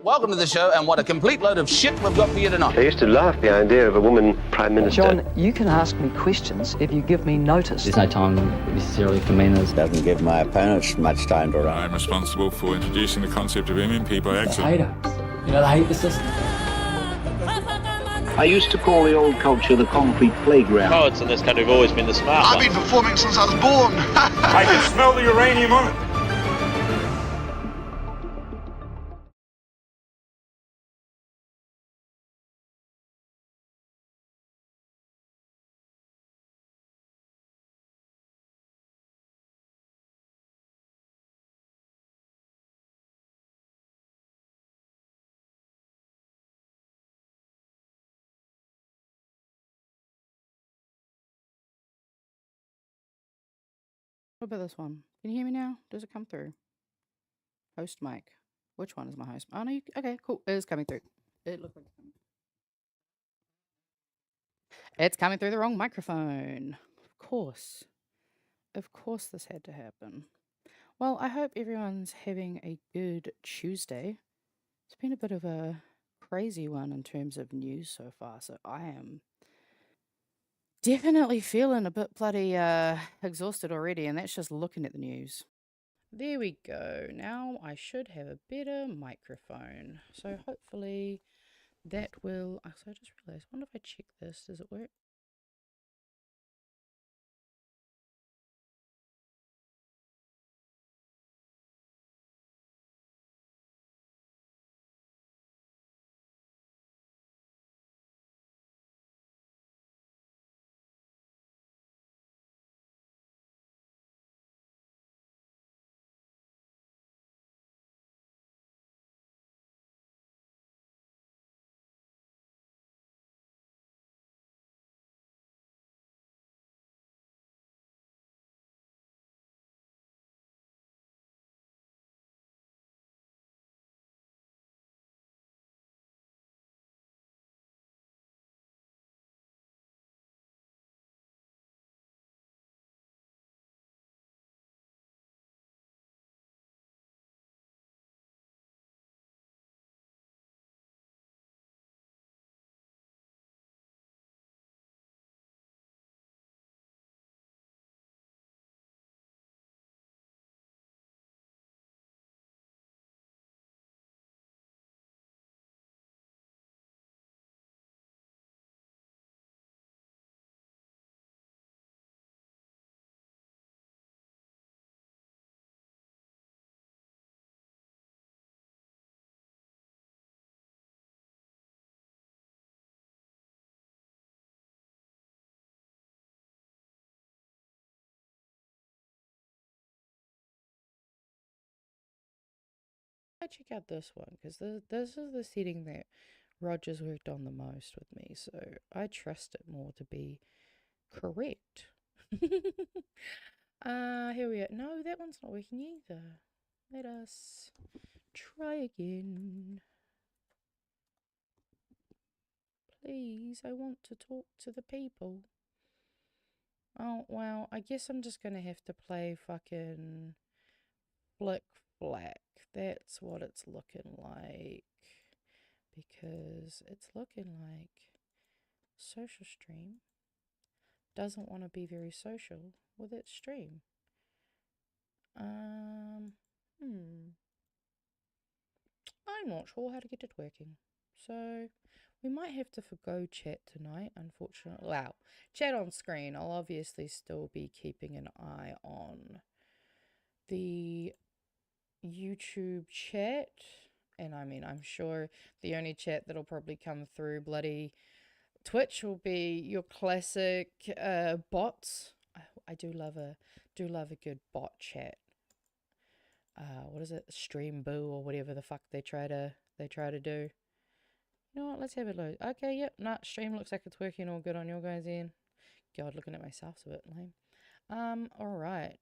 Welcome to the show, and what a complete load of shit we've got for you tonight. I used to laugh at the idea of a woman prime minister. John, you can ask me questions if you give me notice. There's no time necessarily for manners. Doesn't give my opponents much time to run. I'm responsible for introducing the concept of women people exit. They hate us. You know, they hate the system. I used to call the old culture the concrete playground. Poets in this country have always been the smart ones. I've been performing since I was born. I can smell the uranium on it. What about this one? Can you hear me now? Does it come through? Host mic. Which one is my host? Oh, no. Okay, cool. It is coming through. It looks like it's coming. It's coming through the wrong microphone. Of course. Of course this had to happen. Well, I hope everyone's having a good Tuesday. It's been a bit of a crazy one in terms of news so far, so I am definitely feeling a bit bloody exhausted already, and that's just looking at the news. There we go. Now I should have a better microphone. So hopefully that will... Oh, so I just realised, I wonder if I check this, does it work? I check out this one because this is the setting that Roger's worked on the most with me, so I trust it more to be correct. Here we are. No, that one's not working either. Let us try again. Please, I want to talk to the people. Oh, well, I guess I'm just gonna have to play fucking Flick Flack. That's what it's looking like. Because it's looking like social stream doesn't want to be very social with its stream. I'm not sure how to get it working. So we might have to forgo chat tonight, unfortunately. Wow. Chat on screen. I'll obviously still be keeping an eye on the YouTube chat. And I mean, I'm sure the only chat that'll probably come through bloody Twitch will be your classic bots. I do love a good bot chat. What is it? Stream boo or whatever the fuck they try to do. You know what? Let's have a look. Okay, yep. Nah, stream looks like it's working all good on your guys' end. God, looking at myself's a bit lame. All right.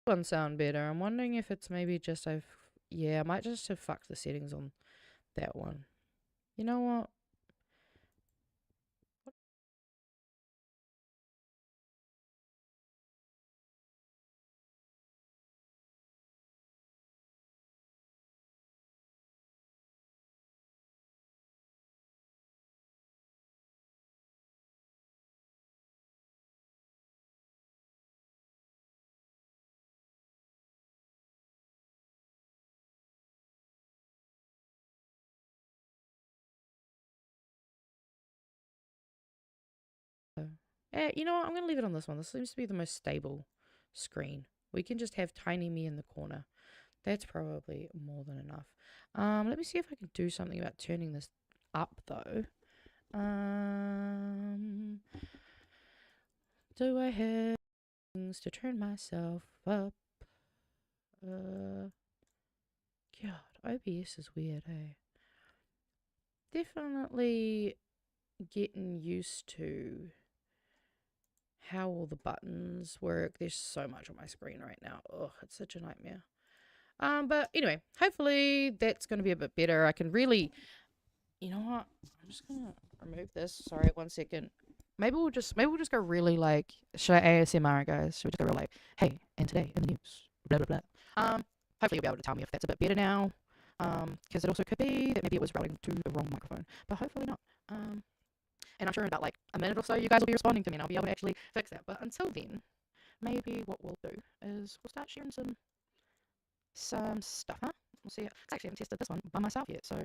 one sound better. I'm wondering if it's maybe just yeah, I might just have fucked the settings on that one. You know what? You know what? I'm going to leave it on this one. This seems to be the most stable screen. We can just have tiny me in the corner. That's probably more than enough. Let me see if I can do something about turning this up, though. Do I have things to turn myself up? God, OBS is weird, eh? Definitely getting used to how all the buttons work. There's so much on my screen right now. Ugh, it's such a nightmare. But anyway, hopefully that's going to be a bit better. I can really, you know what? I'm just gonna remove this. Sorry, 1 second. Maybe we'll just go really like, should I ASMR, guys? Should we just go real like, hey, and today in the news, blah blah blah. Hopefully you'll be able to tell me if that's a bit better now. Because it also could be that maybe it was routing to the wrong microphone, but hopefully not. And I'm sure in about like a minute or so you guys will be responding to me and I'll be able to actually fix that. But until then, maybe what we'll do is we'll start sharing some stuff, huh? We'll see. I actually haven't tested this one by myself yet, so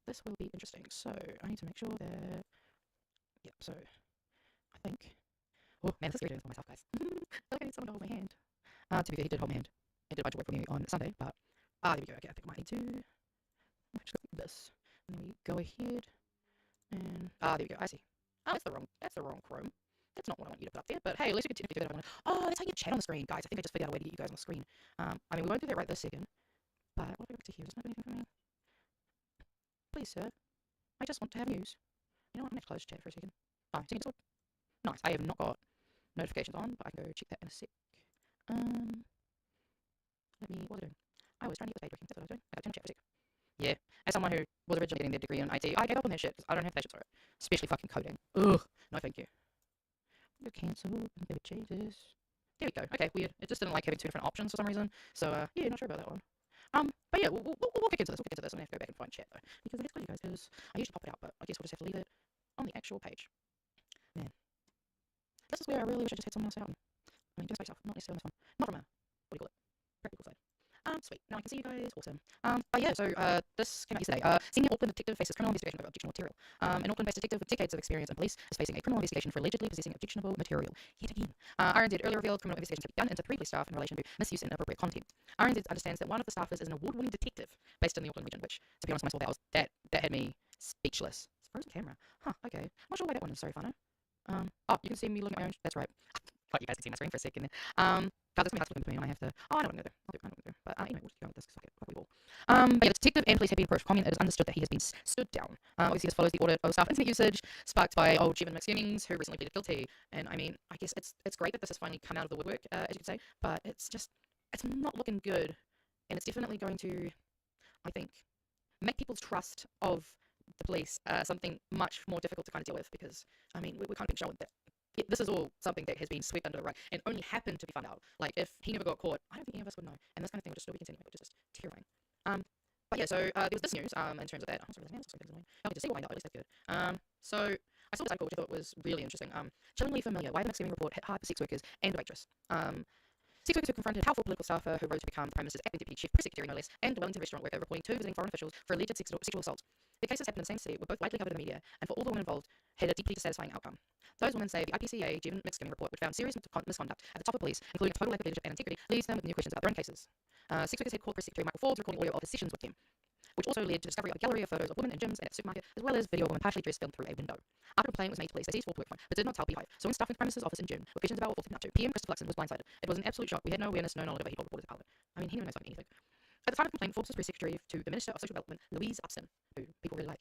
this will be interesting. So I need to make sure that, yep, so I think, oh man, this is really doing for myself, guys. I feel like I need someone to hold my hand. To be fair, he did hold my hand. He did a bunch of work for me on Sunday, but, there we go. Okay, I think I might need to, just go like this. And then we go ahead, and, there we go, I see. Oh, that's the wrong Chrome. That's not what I want you to put up there, but hey, at least we can technically do that. Oh, that's how you chat on the screen, guys. I think I just figured out a way to get you guys on the screen. I mean, we won't do that right this second, but what if I go to here? Does it not do anything for me? Please, sir. I just want to have news. You know what? I'm going to close chat for a second. Oh, see Discord? Nice. I have not got notifications on, but I can go check that in a sec. What was I doing? I was trying to get the page working. That's what I was doing. I got to turn chat for a sec. Yeah. As someone who was originally getting their degree in IT, I gave up on that shit because I don't have patience for it. Especially fucking coding. Ugh. No, thank you. Go cancel. Maybe changes. There we go. Okay, weird. It just didn't like having two different options for some reason. So, yeah, not sure about that one. But yeah, we'll kick into this. We'll kick into this. I'm going to have to go back and find chat, though. Because I get to you guys, because I usually pop it out, but I guess we'll just have to leave it on the actual page. Man. This is where I really wish I just had someone else out. I mean, just myself, not necessarily on this one. Not from a, what do you call it? Practical side. Sweet. Now I can see you guys. Awesome. But yeah, so this came out yesterday. Senior Auckland detective faces criminal investigation over objectionable material. An Auckland-based detective with decades of experience in police is facing a criminal investigation for allegedly possessing objectionable material. Yet again. RNZ earlier revealed criminal investigations have begun into previous staff in relation to misuse and inappropriate content. RNZ understands that one of the staffers is an award-winning detective based in the Auckland region, which, to be honest, when I saw that had me speechless. It's a frozen camera. Huh, okay. I'm not sure why that one is. Sorry, Fano. Oh, you can see me looking at my own. That's right. But you guys can see my screen for a second there. God, this is going to have to look into me, and I have to. Oh, I don't want to go there. I don't want to go there. But anyway, we'll just go with this because fuck it. But yeah, the detective and police have been approached for comment. It is understood that he has been stood down. Obviously, this follows the audit of staff internet usage sparked by old Joseph Mengle, who recently pleaded guilty. And I mean, I guess it's great that this has finally come out of the woodwork, as you could say. But it's not looking good, and it's definitely going to, I think, make people's trust of the police something much more difficult to kind of deal with. Because I mean, we're kind of being shown that. This is all something that has been swept under the rug and only happened to be found out. Like, if he never got caught, I don't think any of us would know. And this kind of thing would just still be continuing, which is just terrifying. But yeah, so there was this news in terms of that. I'm sorry, this man looks like it's annoying. I'll just see why not, at least that's good. So I saw this article, which I thought was really interesting. Chillingly familiar. Why the McSkimming report hit hard for sex workers and a waitress. Sex workers who confronted powerful political staffer who rose to become the Prime Minister's acting deputy chief press secretary, no less, and the Wellington restaurant worker reporting two visiting foreign officials for alleged sexual assault. The cases happened in the same city, were both widely covered in the media, and for all the women involved, had a deeply dissatisfying outcome. Those women say the IPCA Jim McSkimming report, which found serious misconduct at the top of police, including a total lack of leadership and integrity, leaves them with new questions about their own cases. Sex workers had called press secretary Michael Forbes recording audio of his sessions with them, which also led to discovery of a gallery of photos of women in gyms and at the supermarket, as well as video of women partially dressed filmed through a window. After a complaint was made to police, they seized Forbes' work phone, but did not tell Beehive. So when staff went to the Prime Minister's office in June with questions about what Forbes had been up to, PM Christopher Luxon was blindsided. It was an absolute shock. We had no awareness, no knowledge of it. He told reporters about it. I mean, he knows fucking anything. At the time of the complaint, Forbes was press secretary to the Minister of Social Development, Louise Upson, who people really like,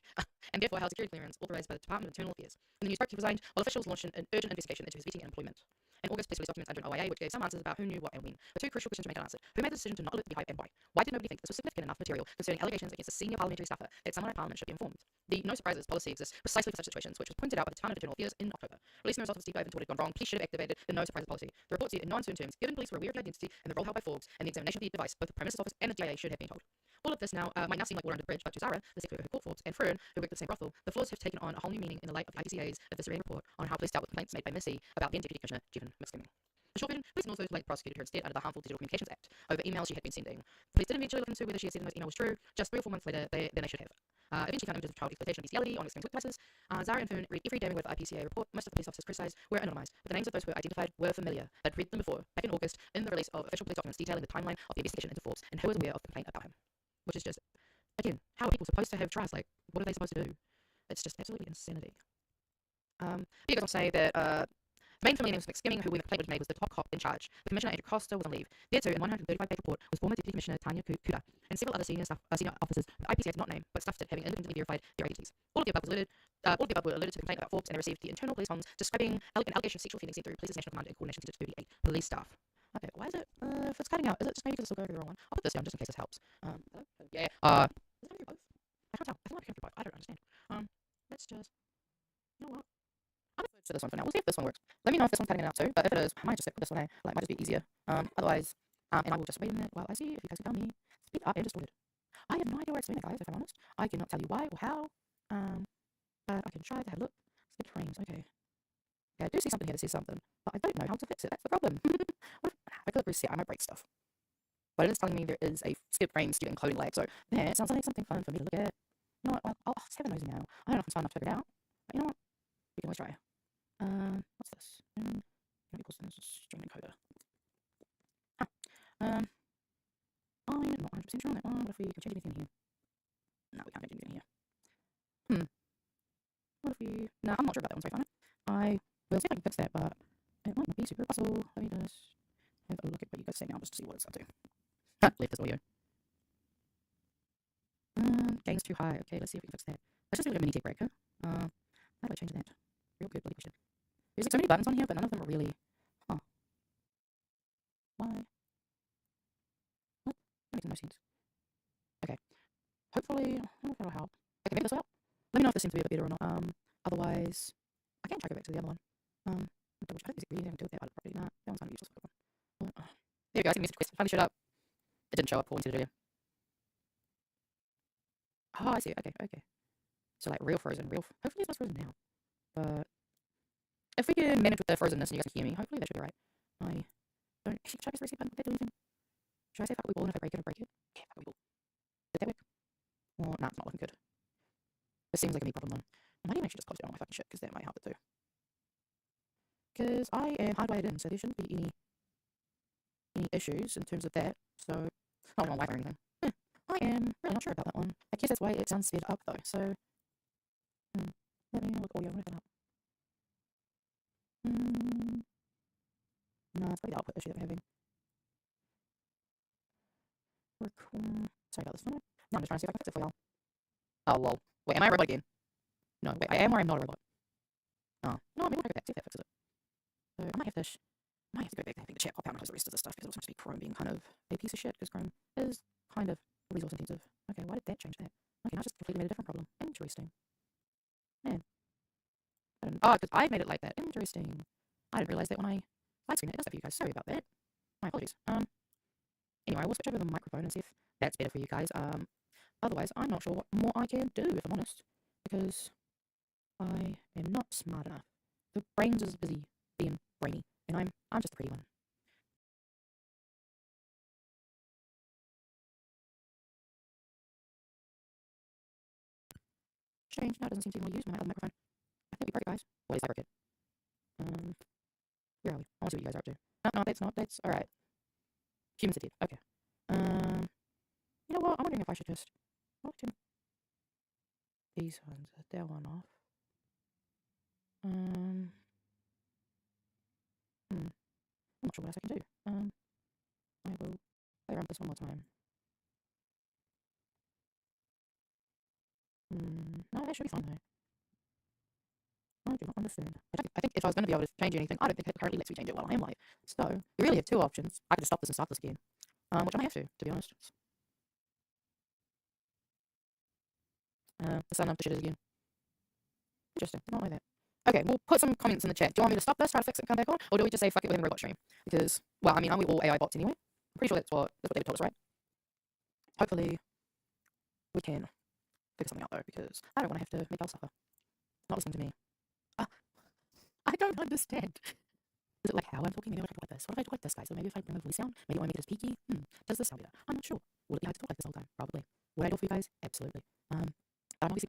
and therefore held security clearance authorised by the Department of Internal Affairs. When the news broke, he resigned, while officials launched an urgent investigation into his vetting and employment. In August, police released documents under an OIA which gave some answers about who knew what and when. But two crucial questions remain unanswered. Who made the decision to not alert the Beehive and why? Why did nobody think this was significant enough material concerning allegations against a senior parliamentary staffer that someone at Parliament should be informed? The no surprises policy exists precisely for such situations, which was pointed out by the Department of Internal Affairs in October. Releasing the results of this deep dive into what had gone wrong, police should have activated the no surprises policy. The report said in no uncertain terms, given police were aware of the identity and the role held by Forbes and the examination of the device, both the Prime Minister's office and the DIA should have been told. All of this now might now seem like water under the bridge, but to Zara, the secretary who caught Forbes, and Fern, who worked at the same brothel, the flaws have taken on a whole new meaning in the light of the IPCA's eviscerating report on how police dealt with complaints made by Missy about then Deputy Commissioner Joseph Mengle. The short version, police also like prosecuted her instead under the Harmful Digital Communications Act over emails she had been sending. Police did eventually look into whether she had said those emails was true. Just 3 or 4 months later, they should have. Eventually found images of child exploitation and bestiality on extreme devices. Zara and Fern read every damning word of the IPCA report. Most of the police officers criticised were anonymised, but the names of those who were identified were familiar. They'd read them before, back in August, in the release of official police documents detailing the timeline of the investigation into Forbes and who was aware of the complaint about him. Which is just, again, how are people supposed to have trust? Like, what are they supposed to do? It's just absolutely insanity. You guys will say that the main familiar name was McSkimming, who when the complaint was made was the top cop in charge. The Commissioner Andrew Costa was on leave. There too, in 135-page report, was former Deputy Commissioner Tākuta and several other senior officers the IPCA did not name, but stuffed it, having independently verified their identities. All of the above were alerted to the complaint about Forbes, and they received the internal police funds describing an allegation of sexual offending sent through Police's National Command in coordination to 38 police staff. Okay, why is it? If it's cutting out, is it just maybe because it's still going through the wrong one? I'll put this down just in case this helps. Yeah. Is it going through both? I can't tell. I feel like I can through both. I don't understand. Let's just. You know what? I'm going to switch to this one for now. We'll see if this one works. Let me know if this one's cutting it out too, but if it is, I might just stick with this one. Like, might just be easier. Otherwise, and I will just wait a minute while I see if you guys can tell me. Speed up and distorted. I have no idea where it's doing it, guys, if I'm honest. I cannot tell you why or how. But I can try to have a look. Skip frames, okay. Yeah, I do see something here that says something, but I don't know how to fix it. That's the problem. I could reset, I might break stuff. But it is telling me there is a skip frame student coding lag, so yeah, it sounds like something fun for me to look at. You know what, I'll just have a nosy now. I don't know if it's fun enough to figure it out, but you know what? We can always try. What's this? String encoder. I'm not 100% sure on that one, but if we can change anything here. No, we can't change anything here. What if we... No, I'm not sure about that one, sorry, Finder. I will see if I can fix that, but it might not be super possible. Let me just have a look at what you guys say now, just to see what it's up to. Left this audio. Gain's too high. Okay, let's see if we can fix that. Let's just do like a mini tech break, huh? How do I change that? Real good, bloody question. There's like so many buttons on here, but none of them are really... Huh. Why? What? That makes no sense. Okay. Hopefully... I don't know if that'll help. Okay, maybe this will help. Let me know if this seems to be a bit better or not. Otherwise... I can try to go back to the other one. I don't think there's really anything to do with that property. Nah, that one's kind of useless. There we go, I think message request finally showed up. It didn't show up when we did it earlier. Oh, I see. Okay. So like real frozen, hopefully it's not frozen now. But if we can manage with the frozenness and you guys can hear me, hopefully that should be right. I don't actually try to reset button. Did that do anything? Should I say fuck we ball and if I break it? Yeah, fuck we ball. Did that work? Well, nah, it's not looking good. This seems like a me problem though. I might even actually just close down all my fucking shit because that might help it too. Because I am hardwired in, so there shouldn't be any issues in terms of that. So, not on Wi-Fi or anything. I am really not sure about that one. I guess that's why it sounds sped up though. So, let me look audio. I'm gonna put it up. No, it's probably the output issue that we're having. Sorry about this one. No, I'm just trying to see if I can fix it for y'all. Oh lol. Wait, am I a robot again? No, wait, I am or I'm not a robot. Oh, no, maybe we'll go back, see if that fixes it. So I might have to go back and having the chat pop out and close the rest of the stuff because it seems to be Chrome being kind of a piece of shit because Chrome is kind of resource intensive. Okay, why did that change that? Okay, now I just completely made a different problem. Interesting. Man. Oh, because I made it like that. Interesting. I didn't realize that when I live screen it does that for you guys. Sorry about that. My apologies. Anyway, we'll switch over to the microphone and see if that's better for you guys. Otherwise, I'm not sure what more I can do, if I'm honest, because I am not smart enough. The brain's is busy being brainy, and I'm just a pretty one. Strange, now it doesn't seem to even want to use my other microphone. I think we broke it, guys. Well, at least I broke it. Where are we? I want to see what you guys are up to. No, that's not. That's alright. Humans are dead. Okay. You know what? I'm wondering if I should just... These ones, that one off. I'm not sure what else I can do. I will play around with this one more time. No, that should be fine though. I do not understand. I think if I was going to be able to change anything, I don't think it currently lets me change it while I am live. So, you really have two options. I could just stop this and start this again. Which I may have to be honest. The sun up the shitters again. Interesting, did not know that. Okay, we'll put some comments in the chat. Do you want me to stop this, try to fix it and come back on? Or do we just say fuck it, we're having a robot stream? Because, well, I mean, aren't we all AI bots anyway? I'm pretty sure that's what David told us, right? Hopefully, we can figure something out though, because I don't want to have to make Belle suffer. Not listening to me. I don't understand. Is it like how I'm talking? Maybe I talk like this. What if I talk like this, guys? So maybe if I bring my voice down, maybe I want to make it as peaky. Does this sound better? I'm not sure. Will it be hard to talk like this all the time? Probably. Would I do it for you guys? Absolutely.